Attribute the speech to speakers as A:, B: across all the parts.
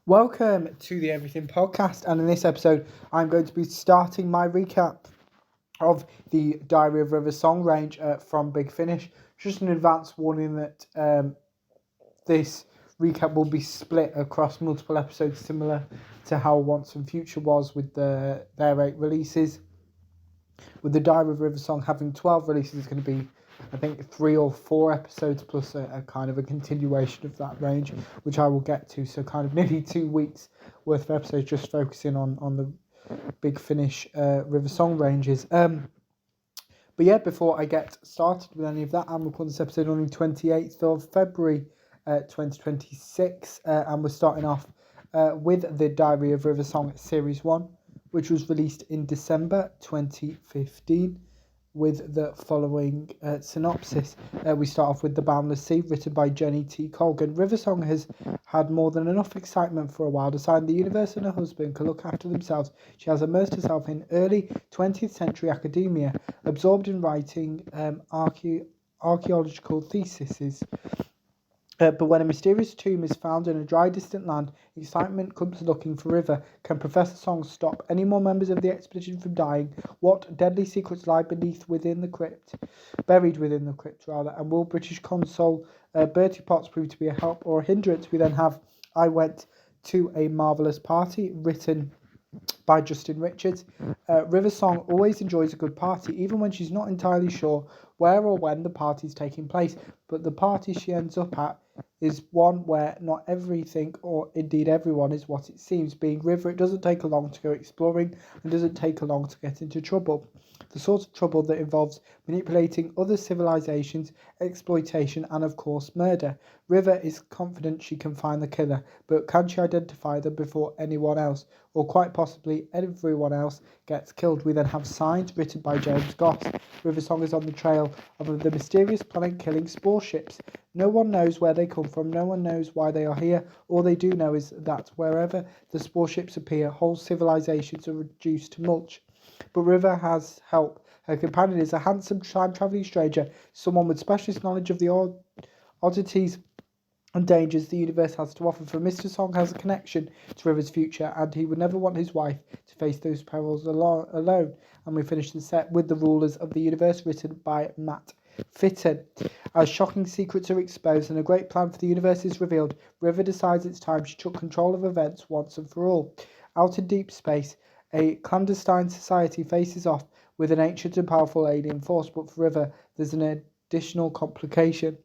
A: Welcome to the Everything Podcast, and in this episode, I'm going to be starting my recap of the Diary of River song range from Big Finish. Just an advance warning that this recap will be split across multiple episodes, similar to how Once and Future was with their 8 releases. With the Diary of River song having 12 releases, it's going to be, I think, 3 or 4 episodes plus a kind of a continuation of that range, which I will get to. So kind of nearly 2 weeks worth of episodes just focusing on the Big Finish River song ranges. But yeah, before I get started with any of that, I'm recording this episode on the 28th of February 2026, and we're starting off with the Diary of River Song Series 1, which was released in December 2015, with the following synopsis. We start off with The Boundless Sea, written by Jenny T. Colgan. River Song has had more than enough excitement for a while. Deciding the universe and her husband can look after themselves, she has immersed herself in early 20th century academia, absorbed in writing archaeological theses. But when a mysterious tomb is found in a dry, distant land, excitement comes looking for River. Can Professor Song stop any more members of the expedition from dying? What deadly secrets lie buried within the crypt, and will British consul Bertie Potts prove to be a help or a hindrance? We then have I Went to a Marvellous Party, written by Justin Richards. River Song always enjoys a good party, even when she's not entirely sure where or when the party is taking place, but the party she ends up at is one where not everything, or indeed everyone, is what it seems. Being River, it doesn't take long to go exploring and doesn't take long to get into trouble. The sort of trouble that involves manipulating other civilizations, exploitation, and of course murder. River is confident she can find the killer, but can she identify them before anyone else, or quite possibly everyone else, gets killed? We then have Signs, written by James Goss. River Song is on the trail of the mysterious planet-killing spore ships. No one knows where they come from, no one knows why they are here. All they do know is that wherever the spore ships appear, whole civilizations are reduced to mulch. But River has help. Her companion is a handsome time-travelling stranger, someone with specialist knowledge of the oddities and dangers the universe has to offer. For Mr. Song has a connection to River's future, and he would never want his wife to face those perils alone. And we finish the set with The Rulers of the Universe, written by Matt Fitton. As shocking secrets are exposed and a great plan for the universe is revealed, River decides it's time she took control of events once and for all. Out in deep space, a clandestine society faces off with an ancient and powerful alien force, but for River, there's an additional complication.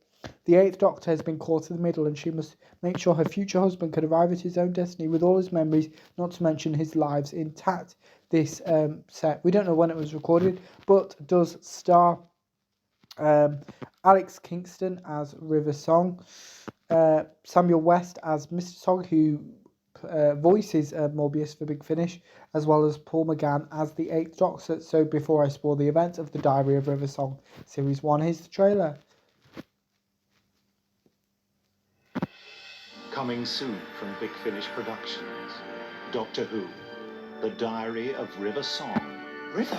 A: The Eighth Doctor has been caught in the middle, and she must make sure her future husband can arrive at his own destiny with all his memories, not to mention his lives, intact. This set, we don't know when it was recorded, but does star Alex Kingston as River Song, Samuel West as Mr. Song, who voices Morbius for Big Finish, as well as Paul McGann as the Eighth Doctor. So before I spoil the events of the Diary of River Song Series 1, here's the trailer.
B: Coming soon from Big Finish Productions, Doctor Who, The Diary of River Song.
C: River?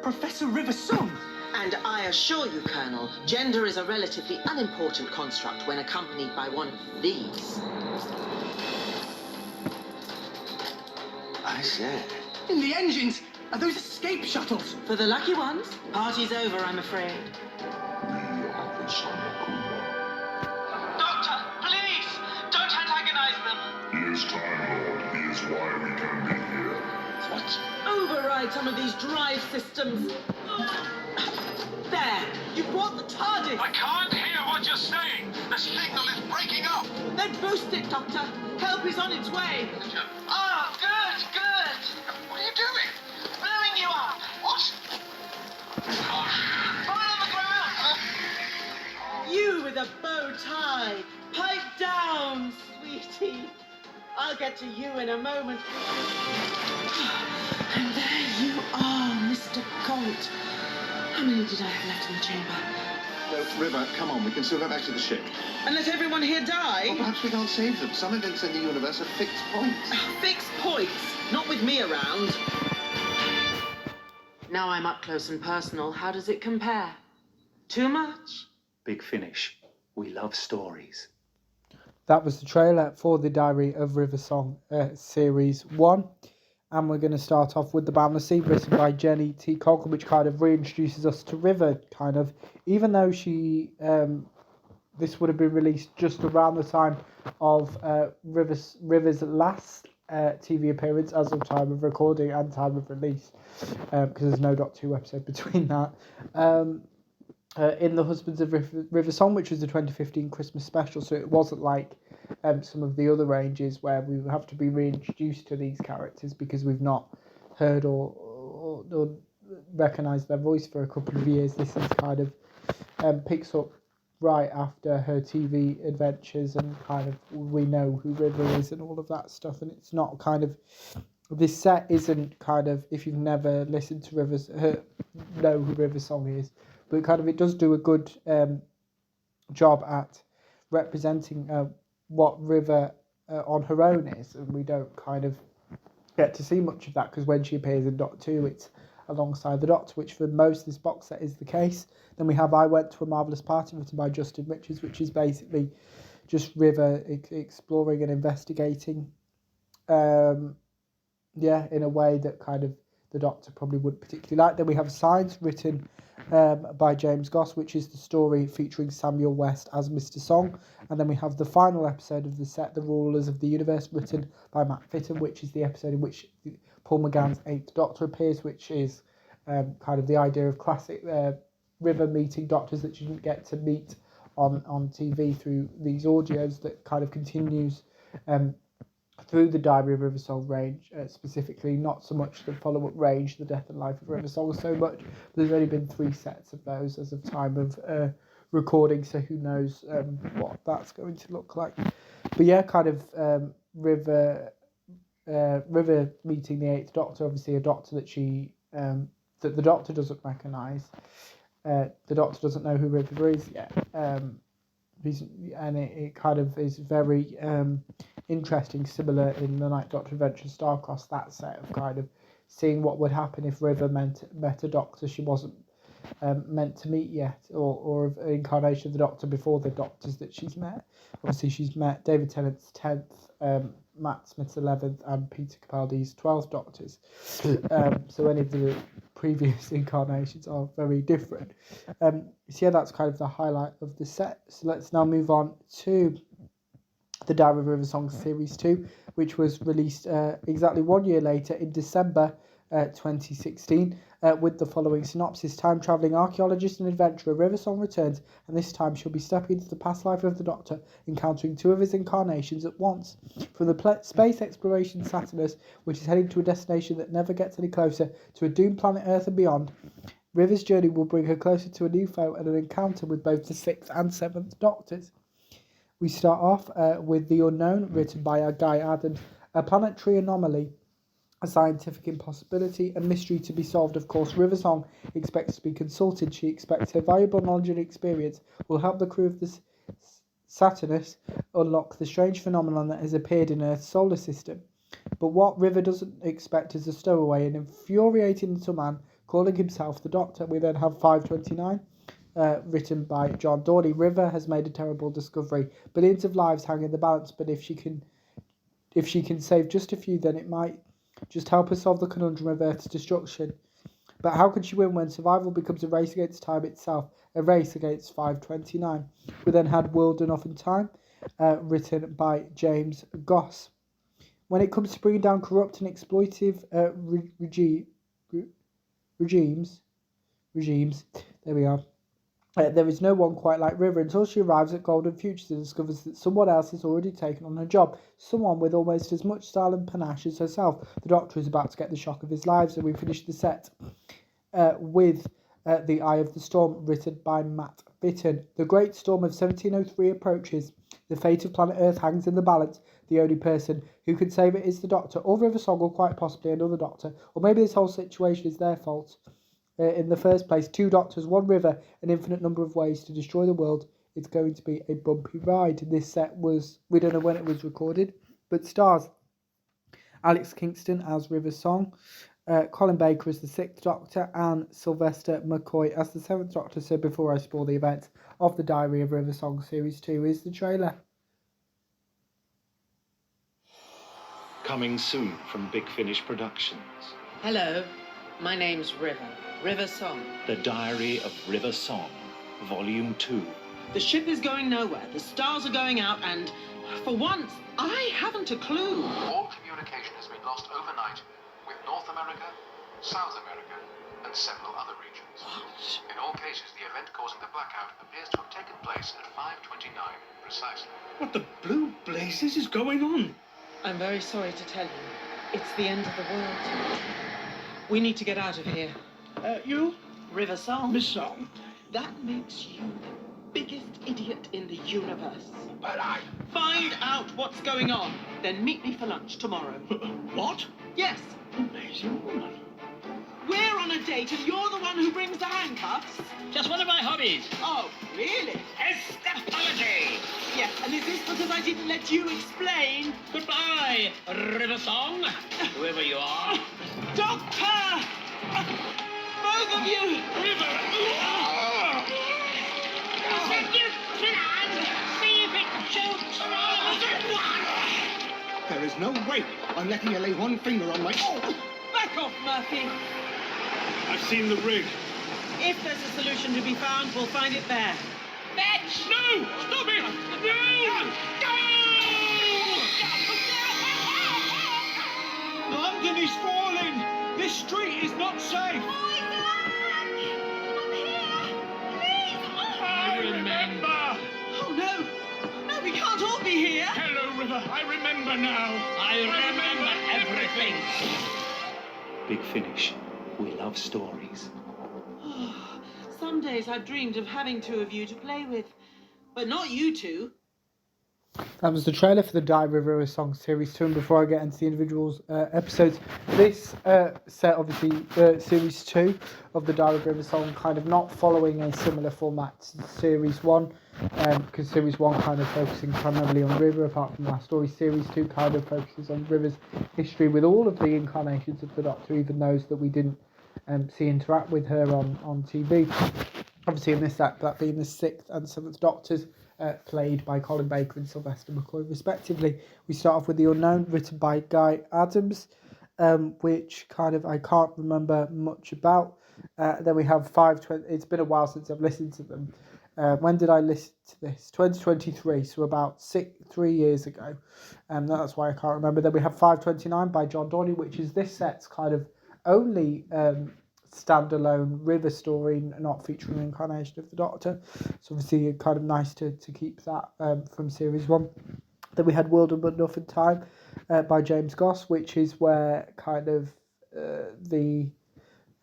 C: Professor River Song?
D: And I assure you, Colonel, gender is a relatively unimportant construct when accompanied by one of these.
C: I said. In the engines? Are those escape shuttles?
D: For the lucky ones, party's over, I'm afraid.
E: Doctor, please, don't antagonize them.
F: He is Time Lord. He is why we can be here.
C: What?
D: Override some of these drive systems. There, you brought the TARDIS.
E: I can't hear what you're saying. The signal is breaking up.
D: Then boost it, Doctor. Help is on its way.
E: Oh, good, good. What are you doing? Blowing you up. What? Fall on the ground.
D: You with a bow tie. Pipe down, sweetie. I'll get to you in a moment. And there you are, Mr. Colt. How many did I have left in the chamber?
B: No, River, come on, we can still go back to the ship.
D: And let everyone here die?
B: Well, perhaps we can't save them. Some events in the universe are fixed points.
D: Fixed points? Not with me around. Now I'm up close and personal. How does it compare? Too much?
B: Big Finish. We love stories.
A: That was the trailer for the Diary of River Song Series 1. And we're going to start off with The Boundless Sea, written by Jenny T. Cogle, which kind of reintroduces us to River, kind of. Even though she, this would have been released just around the time of River's last TV appearance, as of time of recording and time of release, because there's no Doctor Who episode between that. In The Husbands of River Song, which was the 2015 Christmas special, so it wasn't like some of the other ranges where we have to be reintroduced to these characters because we've not heard or recognised their voice for a couple of years. This is kind of picks up right after her TV adventures, and kind of we know who River is and all of that stuff, and it's not kind of, this set isn't kind of, if you've never listened to know who River Song is, but kind of it does do a good job at representing what River on her own is, and we don't kind of get to see much of that because when she appears in Doctor Who, it's alongside the Doctor, which for most of this box set is the case. Then we have I Went to a Marvellous Party, written by Justin Richards, which is basically just River exploring and investigating, in a way that kind of the Doctor probably wouldn't particularly like. Then we have Signs, written by James Goss, which is the story featuring Samuel West as Mr. Song. And then we have the final episode of the set, The Rulers of the Universe, written by Matt Fitton, which is the episode in which Paul McGann's Eighth Doctor appears, which is kind of the idea of classic River meeting Doctors that you didn't get to meet on TV through these audios, that kind of continues through the Diary of River Song range, specifically, not so much the follow-up range, The Death and Life of River Song, so much. There's only been 3 sets of those as of time of recording, so who knows what that's going to look like. But yeah, kind of River meeting the Eighth Doctor, obviously a Doctor that she that the Doctor doesn't recognise. The Doctor doesn't know who River is yet. It kind of is very interesting, similar in the Ninth Doctor Adventure Starcross, that set of kind of seeing what would happen if River met a Doctor she wasn't meant to meet yet, or an incarnation of the Doctor before the Doctors that she's met. Obviously she's met David Tennant's 10th, Matt Smith's 11th, and Peter Capaldi's 12th Doctors. So any of the previous incarnations are very different. So yeah, that's kind of the highlight of the set. So let's now move on to the Diary of River Song Series 2, which was released exactly 1 year later in December 2016, with the following synopsis. Time-travelling archaeologist and adventurer River Song returns, and this time she'll be stepping into the past life of the Doctor, encountering 2 of his incarnations at once. From the space exploration Saturnus, which is heading to a destination that never gets any closer, to a doomed planet Earth and beyond, River's journey will bring her closer to a new foe and an encounter with both the 6th and 7th Doctors. We start off with The Unknown, written by Guy Adams, a planetary anomaly, a scientific impossibility, a mystery to be solved. Of course, River Song expects to be consulted. She expects her valuable knowledge and experience will help the crew of the Saturnus unlock the strange phenomenon that has appeared in Earth's solar system. But what River doesn't expect is a stowaway, an infuriating little man calling himself the Doctor. We then have 529. Written by John Dawley. River has made a terrible discovery. Billions of lives hang in the balance, but if she can save just a few, then it might just help her solve the conundrum of Earth's destruction. But how can she win when survival becomes a race against time itself, a race against 529? We then had World Enough in Time, written by James Goss. When it comes to bringing down corrupt and exploitive regimes, there we are. There is no one quite like River until she arrives at Golden Futures and discovers that someone else has already taken on her job. Someone with almost as much style and panache as herself. The Doctor is about to get the shock of his life, so we finish the set with The Eye of the Storm, written by Matt Fitton. The great storm of 1703 approaches. The fate of planet Earth hangs in the balance. The only person who can save it is the Doctor, or River Song, or quite possibly another Doctor. Or maybe this whole situation is their fault. In the first place, 2 Doctors, 1 River, an infinite number of ways to destroy the world. It's going to be a bumpy ride. This set was, we don't know when it was recorded, but stars Alex Kingston as River Song, Colin Baker as the 6th Doctor, and Sylvester McCoy as the 7th Doctor. So before I spoil the events of the Diary of River Song Series 2, is the trailer.
B: Coming soon from Big Finish Productions.
D: Hello, my name's River. River Song.
B: The Diary of River Song, Volume 2.
D: The ship is going nowhere, the stars are going out, and for once, I haven't a clue.
G: All communication has been lost overnight with North America, South America, and several other regions.
D: What?
G: In all cases, the event causing the blackout appears to have taken place at 5:29 precisely.
C: What the blue blazes is going on?
D: I'm very sorry to tell you, it's the end of the world. We need to get out of here.
C: You?
D: River Song.
C: Miss Song?
D: That makes you the biggest idiot in the universe.
C: But I...
D: Find out what's going on, then meet me for lunch tomorrow.
C: What?
D: Yes,
C: Amazing woman.
D: we're on a date and you're the one who brings the handcuffs.
H: Just one of my hobbies.
D: Oh, really?
H: Escapology.
D: Yes, and is this because I didn't let you explain?
H: Goodbye, River Song. Whoever you are.
D: Doctor! Both of you!
H: River. See if it chokes all at once.
C: There is no way I'm letting you lay one finger on my... Oh!
D: Back off, Murphy.
C: I've seen the rig.
D: If there's a solution to be found, we'll find it there. Fetch!
H: No! Stop it! No!
C: London is falling! This street is not safe!
H: I remember.
D: Oh, no! No, we can't all be here!
H: Hello, River. I remember now. I remember everything.
B: Big Finish. We love stories.
D: Some days I've dreamed of having two of you to play with, but not you two.
A: That was the trailer for the Diary of River Song Series 2, and before I get into the individual episodes, this set obviously Series 2 of the Diary of River Song, kind of not following a similar format to Series 1, because Series 1 kind of focusing primarily on River, apart from last story. Series 2 kind of focuses on River's history with all of the incarnations of the Doctor, even those that we didn't see interact with her on TV. Obviously in this set, that being the 6th and 7th Doctors, played by Colin Baker and Sylvester McCoy respectively. We start off with The Unknown, written by Guy Adams, which kind of I can't remember much about. Then we have 520. It's been a while since I've listened to them. When did I listen to this? 2023, so about 3 years ago. That's why I can't remember. Then we have 529 by John Dorney, which is this set's kind of only standalone River story, not featuring an incarnation of the Doctor. So obviously kind of nice to keep that from Series 1. Then we had World of Enough in Time by James Goss, which is where kind of the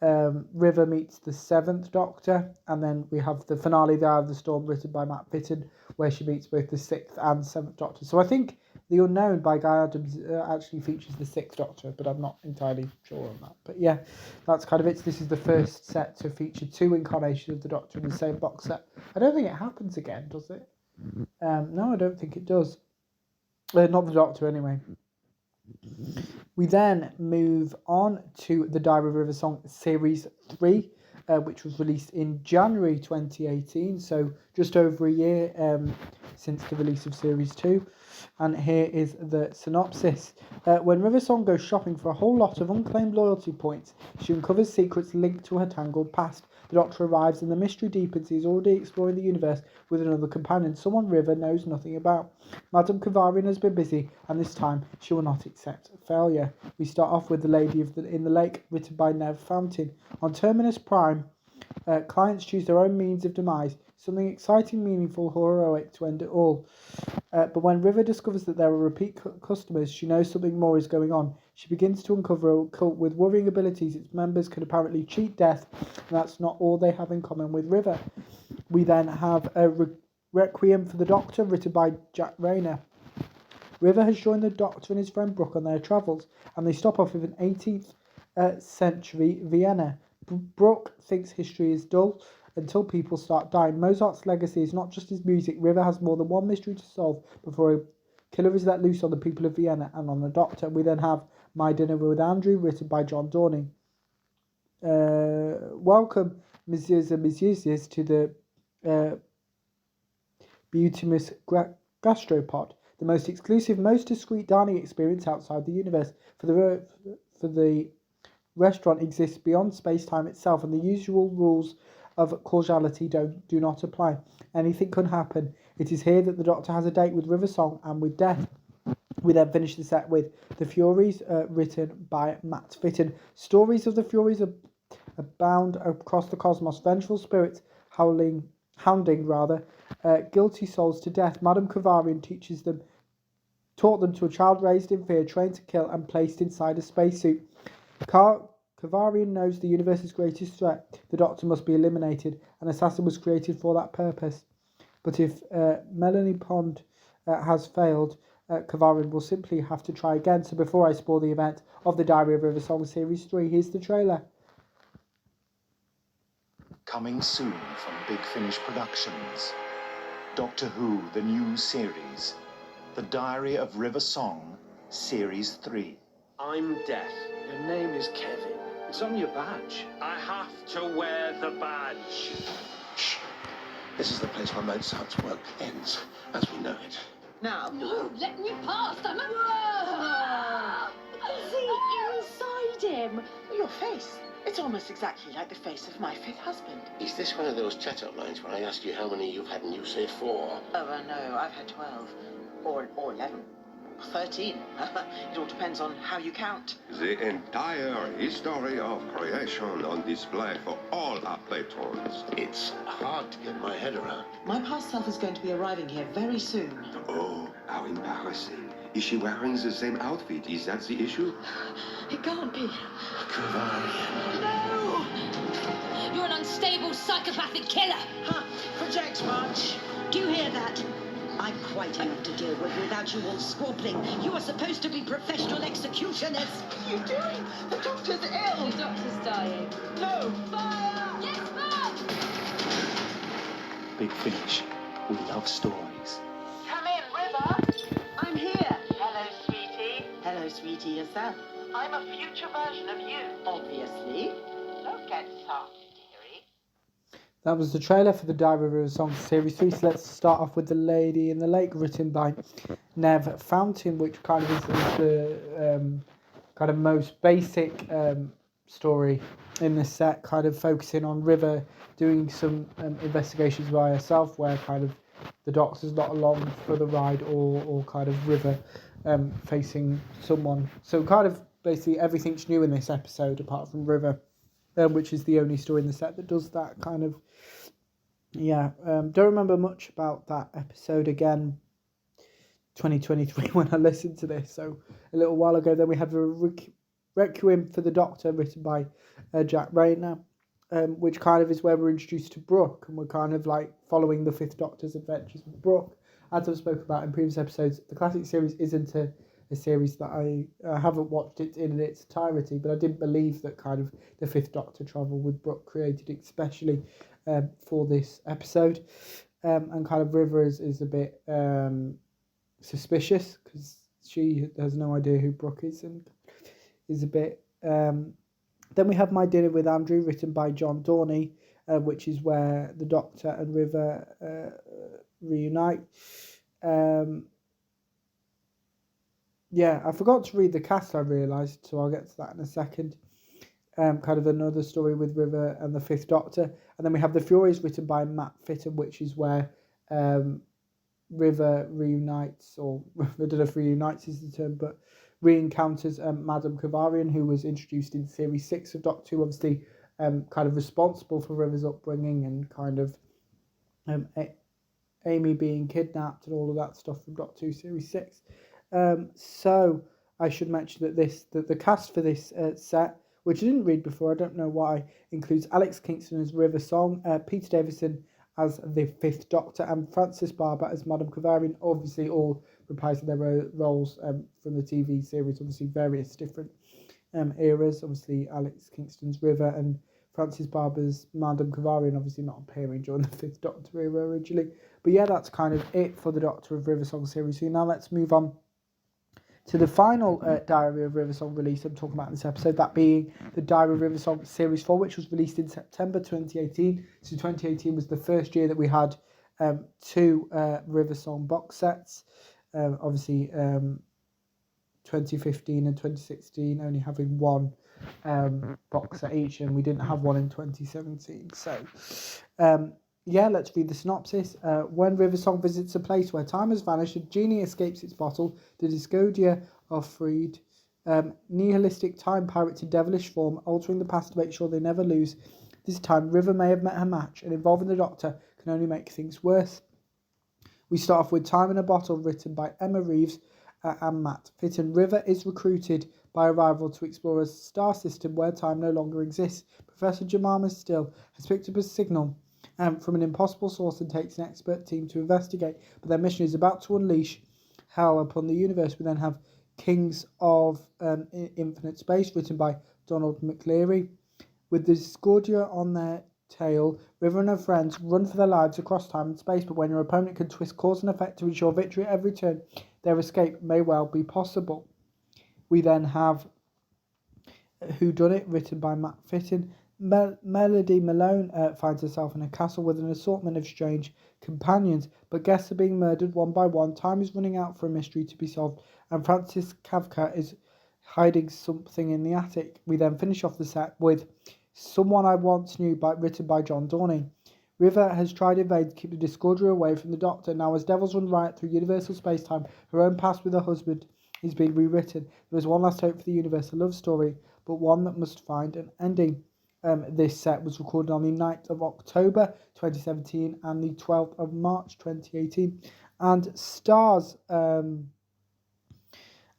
A: River meets the 7th Doctor, and then we have the finale, The Eye of the Storm, written by Matt Fitton, where she meets both the 6th and 7th Doctor. So I think The Unknown by Guy Adams actually features the 6th Doctor, but I'm not entirely sure on that. But yeah, that's kind of it. This is the first set to feature 2 incarnations of the Doctor in the same box set. I don't think it happens again, does it? No, I don't think it does. Not the Doctor, anyway. We then move on to the Diary of River Song Series 3, which was released in January 2018, so just over a year since the release of Series 2. And here is the synopsis. When River Song goes shopping for a whole lot of unclaimed loyalty points, she uncovers secrets linked to her tangled past. The Doctor arrives and the mystery deepens. He's already exploring the universe with another companion, someone River knows nothing about. Madame Kavarian has been busy, and this time she will not accept failure. We start off with The Lady in the Lake, written by Nev Fountain. On Terminus Prime, clients choose their own means of demise, something exciting, meaningful, heroic to end it all. But when River discovers that there are repeat customers, she knows something more is going on. She begins to uncover a cult with worrying abilities. Its members can apparently cheat death, and that's not all they have in common with River. We then have a Requiem for the Doctor, written by Jack Rayner. River has joined the Doctor and his friend Brooke on their travels, and they stop off with an 18th century Vienna. Brooke thinks history is dull until people start dying. Mozart's legacy is not just his music. River has more than one mystery to solve before a killer is let loose on the people of Vienna and on the Doctor. We then have My Dinner with Andrew, written by John Dorney. Welcome, messieurs and messieurs, to the Beautimus Gastropod. the most exclusive, most discreet dining experience outside the universe. For the restaurant exists beyond space-time itself, and the usual rules of causality do not apply. Anything can happen. It is here that the Doctor has a date with River Song and with death. We then finish the set with The Furies, written by Matt Fitton. Stories of the Furies abound across the cosmos. Vengeful spirits hounding guilty souls to death. Madame Kavarian taught them to a child raised in fear, trained to kill, and placed inside a spacesuit. Kavarian knows the universe's greatest threat. The Doctor must be eliminated. An assassin was created for that purpose. But if Melanie Pond has failed, Kavarian will simply have to try again. So before I spoil the event of the Diary of River Song Series 3, here's the trailer.
B: Coming soon from Big Finish Productions. Doctor Who, the new series. The Diary of River Song, Series 3.
I: I'm Death. Your name is Kevin. It's on your badge. I have to wear the badge.
J: Shh. This is the place where Mozart's work ends, as we know it.
D: Now.
H: No, let me past. I'm a... See inside him.
D: Your face. It's almost exactly like the face of my fifth husband.
J: Is this one of those chat-up lines where I ask you how many you've had and you say 4?
D: Oh, no, I've had 12. Or 11. 13. It all depends on how you count.
K: The entire history of creation on display for all our patrons.
J: It's hard to get my head around.
D: My past self is going to be arriving here very soon.
K: Oh, how embarrassing. Is she wearing the same outfit? Is that the issue?
H: It can't be.
J: Kavarian.
H: No! You're an unstable psychopathic killer.
D: Ha! Project much.
H: Do you hear that?
D: I'm quite enough to deal with without you all squabbling. You are supposed to be professional executioners. What are you doing? The Doctor's ill.
H: The Doctor's dying.
D: No.
H: Fire! Yes, Mom!
B: Big Finish. We love stories.
E: Come in, River.
D: I'm here.
E: Hello, sweetie.
D: Hello, sweetie, yourself.
E: I'm a future version of you.
D: Obviously.
E: Don't get soft, dearie.
A: That was the trailer for the Diary of River Song Series 3. So let's start off with The Lady in the Lake, written by Nev Fountain, which kind of is the kind of most basic story in the set, kind of focusing on River doing some investigations by herself, where kind of the Doctor's not along for the ride, or kind of River facing someone. So kind of basically everything's new in this episode apart from River, which is the only story in the set that does that kind of. Don't remember much about that episode again. 2023 when I listened to this, so a little while ago. Then we have a Requiem for the Doctor, written by Jack Rayner, which kind of is where we're introduced to Brooke, and we're kind of like following the Fifth Doctor's adventures with Brooke. As I've spoken about in previous episodes, the classic series isn't a series that I haven't watched it in its entirety, but I didn't believe that kind of the Fifth Doctor travel with Brooke created it especially for this episode, and kind of River is a bit suspicious because she has no idea who Brooke is, and is a bit. Then we have My Dinner with Andrew, written by John Dorney, which is where the Doctor and River reunite. I forgot to read the cast, I realised, so I'll get to that in a second. Kind of another story with River and the Fifth Doctor. And then we have The Furies, written by Matt Fitton, which is where River reunites, or I don't know if reunites is the term, but re-encounters Madame Kavarian, who was introduced in Series 6 of Doctor Who, obviously kind of responsible for River's upbringing and kind of Amy being kidnapped and all of that stuff from Doctor Who Series 6. So I should mention that the cast for this set, which I didn't read before, I don't know why, includes Alex Kingston as River Song, Peter Davison as the Fifth Doctor, and Frances Barber as Madame Kavarian, obviously all reprising their roles from the TV series, obviously various different eras. Obviously Alex Kingston's River and Frances Barber's Madame Kavarian obviously not appearing during the Fifth Doctor era originally. But yeah, that's kind of it for the Doctor of River Song series. So now let's move on to the final Diary of River Song release I'm talking about in this episode, that being the Diary of River Song Series 4, which was released in September 2018. So 2018 was the first year that we had two River Song box sets. obviously 2015 and 2016 only having one box set each, and we didn't have one in 2017. So yeah, let's read the synopsis. When River Song visits a place where time has vanished, a genie escapes its bottle. The Discordia are freed. Nihilistic time pirates in devilish form, altering the past to make sure they never lose. This time, River may have met her match, and involving the Doctor can only make things worse. We start off with Time in a Bottle, written by Emma Reeves and Matt Fitton. River is recruited by a rival to explore a star system where time no longer exists. Professor Jemima Still has picked up a signal from an impossible source and takes an expert team to investigate, but their mission is about to unleash hell upon the universe. We then have Kings of Infinite Space, written by Donald McLeary. With the Discordia on their tail, River and her friends run for their lives across time and space, but when your opponent can twist cause and effect to ensure victory at every turn, their escape may well be possible. We then have Whodunit, written by Matt Fitton. Melody Malone finds herself in a castle with an assortment of strange companions, but guests are being murdered one by one. Time is running out for a mystery to be solved, and Francis Kafka is hiding something in the attic. We then finish off the set with Someone I Once Knew, written by John Dorney. River has tried in vain to keep the Discordia away from the Doctor. Now, as devils run riot through universal space-time, her own past with her husband is being rewritten. There is one last hope for the universe, a love story, but one that must find an ending. This set was recorded on the 9th of October 2017 and the 12th of March 2018, and stars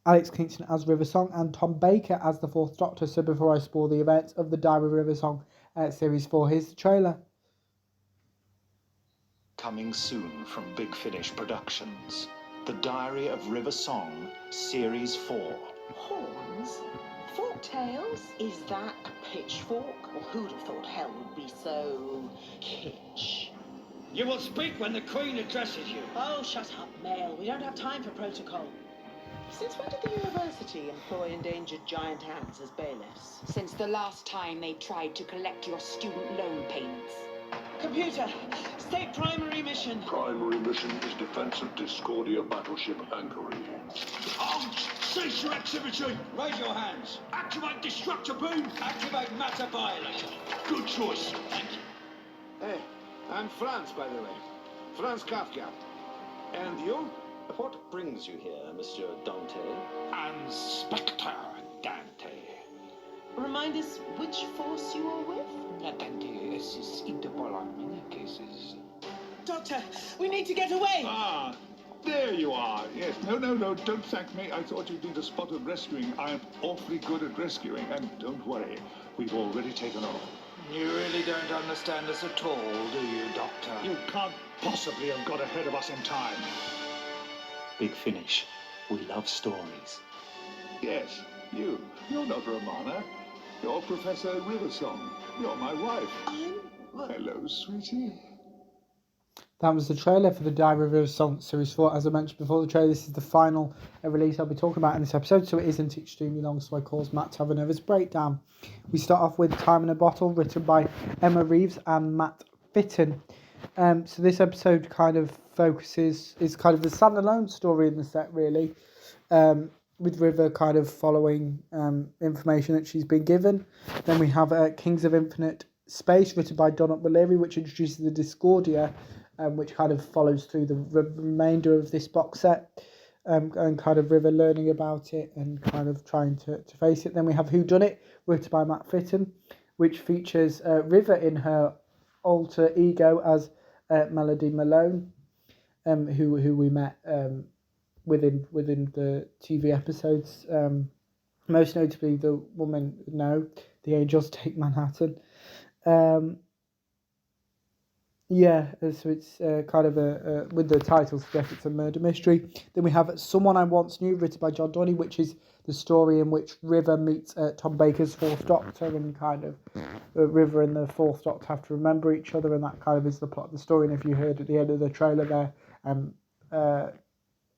A: Alex Kingston as River Song and Tom Baker as the Fourth Doctor. So before I spoil the events of the Diary of River Song Series 4, here's the trailer.
B: Coming soon from Big Finish Productions, The Diary of River Song Series 4.
D: Horns? Forked tails? Is that a pitchfork? Or who'd have thought hell would be so kitsch?
I: You will speak when the Queen addresses you.
D: Oh, shut up, Mail. We don't have time for protocol. Since when did the university employ endangered giant ants as bailiffs?
H: Since the last time they tried to collect your student loan payments.
D: Computer, state primary mission.
F: Primary mission is defense of Discordia battleship Anchorage.
I: Cease your activity! Raise your hands! Activate Disruptor Boom! Activate Matter Violator! Good choice! Thank you.
L: Hey, I'm Franz, by the way. Franz Kafka. And you? What brings you here, Monsieur Dante?
I: And Spectre Dante.
D: Remind us which force you are with?
I: Dante is Interpol on many cases.
D: Doctor, we need to get away!
F: Ah, there you are. Yes. No, don't thank me. I thought you'd need a spot of rescuing. I'm awfully good at rescuing, and don't worry, we've already taken off.
I: You really don't understand us at all, do you, Doctor?
F: You can't possibly have got ahead of us in time.
B: Big Finish. We love stories.
F: Yes, you're not Romana. You're Professor Riversong. You're my wife. Hello, sweetie.
A: That was the trailer for the Diary of River Song Series 4. As I mentioned before the trailer, this is the final release I'll be talking about in this episode, so it isn't extremely long, so I caused Matt to have a nervous breakdown. We start off with Time in a Bottle, written by Emma Reeves and Matt Fitton. So this episode kind of is kind of the standalone story in the set, really, with River kind of following information that she's been given. Then we have Kings of Infinite Space, written by Donald McLeary, which introduces the Discordia, which kind of follows through the remainder of this box set, and kind of River learning about it and kind of trying to face it. Then we have Whodunit, written by Matt Fitton, which features River in her alter ego as Melody Malone, who we met within the TV episodes, most notably the woman The Angels Take Manhattan. So it's kind of with the title suggests it's a murder mystery. Then we have Someone I Once Knew, written by John Dorney, which is the story in which River meets Tom Baker's Fourth Doctor, and kind of River and the Fourth Doctor have to remember each other, and that kind of is the plot of the story. And if you heard at the end of the trailer there,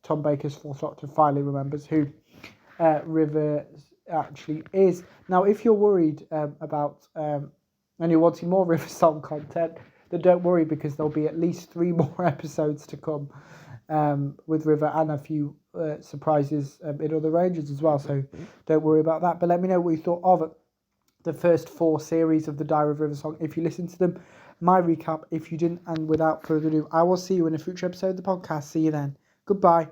A: Tom Baker's Fourth Doctor finally remembers who River actually is. Now, if you're worried about and you're wanting more River Song content, then don't worry, because there'll be at least 3 more episodes to come. with River, and a few surprises in other ranges as well. So don't worry about that. But let me know what you thought of the first 4 series of the Diary of River Song if you listened to them. My recap if you didn't. And without further ado, I will see you in a future episode of the podcast. See you then. Goodbye.